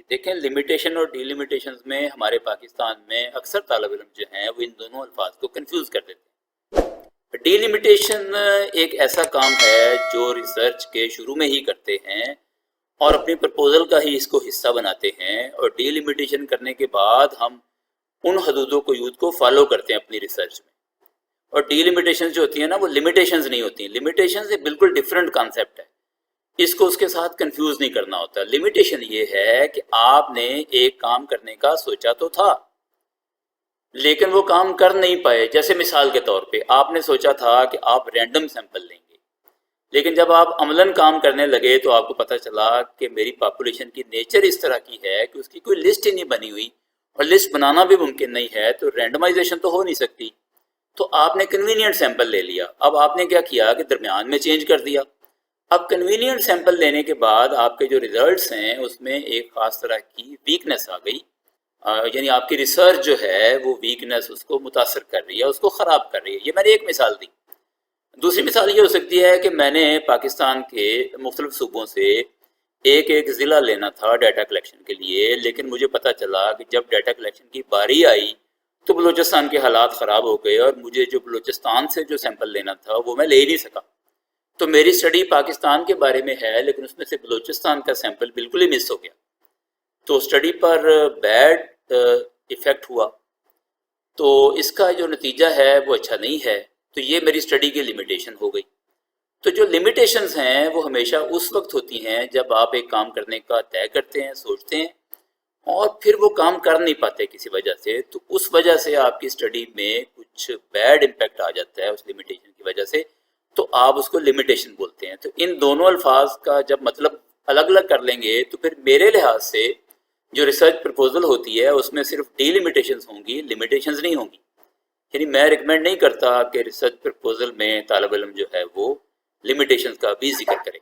دیکھیں لمیٹیشن اور ڈیلیمیٹیشنز میں ہمارے پاکستان میں اکثر طالب علم جو ہیں وہ ان دونوں الفاظ کو کنفیوز کر دیتے ہیں۔ ڈیلیمیٹیشن ایک ایسا کام ہے جو ریسرچ کے شروع میں ہی کرتے ہیں اور اپنی پرپوزل کا ہی اس کو حصہ بناتے ہیں، اور ڈیلیمیٹیشن کرنے کے بعد ہم ان حدود و قیود کو فالو کرتے ہیں اپنی ریسرچ میں۔ اور ڈیلیمیٹیشنز جو ہوتی ہیں نا وہ لمیٹیشنز نہیں ہوتی ہیں، لمیٹیشنز ایک بالکل ڈیفرنٹ کانسیپٹ ہے، اس کو اس کے ساتھ کنفیوز نہیں کرنا ہوتا۔ لمیٹیشن یہ ہے کہ آپ نے ایک کام کرنے کا سوچا تو تھا لیکن وہ کام کر نہیں پائے۔ جیسے مثال کے طور پہ آپ نے سوچا تھا کہ آپ رینڈم سیمپل لیں گے، لیکن جب آپ عملاً کام کرنے لگے تو آپ کو پتہ چلا کہ میری پاپولیشن کی نیچر اس طرح کی ہے کہ اس کی کوئی لسٹ ہی نہیں بنی ہوئی، اور لسٹ بنانا بھی ممکن نہیں ہے، تو رینڈمائزیشن تو ہو نہیں سکتی۔ تو آپ نے کنوینئنٹ سیمپل لے لیا۔ اب آپ نے کیا کیا کہ درمیان میں چینج کر دیا۔ اب کنوینئنٹ سیمپل لینے کے بعد آپ کے جو ریزلٹس ہیں اس میں ایک خاص طرح کی ویکنس آ گئی، یعنی آپ کی ریسرچ جو ہے وہ ویکنس اس کو متاثر کر رہی ہے، اس کو خراب کر رہی ہے۔ یہ میں نے ایک مثال دی۔ دوسری مثال یہ ہو سکتی ہے کہ میں نے پاکستان کے مختلف صوبوں سے ایک ایک ضلع لینا تھا ڈیٹا کلیکشن کے لیے، لیکن مجھے پتہ چلا کہ جب ڈیٹا کلیکشن کی باری آئی تو بلوچستان کے حالات خراب ہو گئے، اور مجھے جو بلوچستان سے جو سیمپل لینا تھا وہ میں لے ہی نہیں سکا۔ تو میری اسٹڈی پاکستان کے بارے میں ہے لیکن اس میں سے بلوچستان کا سیمپل بالکل ہی مس ہو گیا، تو اسٹڈی پر بیڈ ایفیکٹ ہوا، تو اس کا جو نتیجہ ہے وہ اچھا نہیں ہے۔ تو یہ میری اسٹڈی کی لمیٹیشن ہو گئی۔ تو جو لمیٹیشنز ہیں وہ ہمیشہ اس وقت ہوتی ہیں جب آپ ایک کام کرنے کا طے کرتے ہیں، سوچتے ہیں، اور پھر وہ کام کر نہیں پاتے کسی وجہ سے، تو اس وجہ سے آپ کی اسٹڈی میں کچھ بیڈ امپیکٹ آ جاتا ہے اس لمیٹیشن کی وجہ سے، تو آپ اس کو لمیٹیشن بولتے ہیں۔ تو ان دونوں الفاظ کا جب مطلب الگ الگ کر لیں گے تو پھر میرے لحاظ سے جو ریسرچ پرپوزل ہوتی ہے اس میں صرف ڈی لمیٹیشنز ہوں گی، لمیٹیشنز نہیں ہوں گی۔ یعنی میں ریکمینڈ نہیں کرتا کہ ریسرچ پرپوزل میں طالب علم جو ہے وہ لمیٹیشنز کا بھی ذکر کرے۔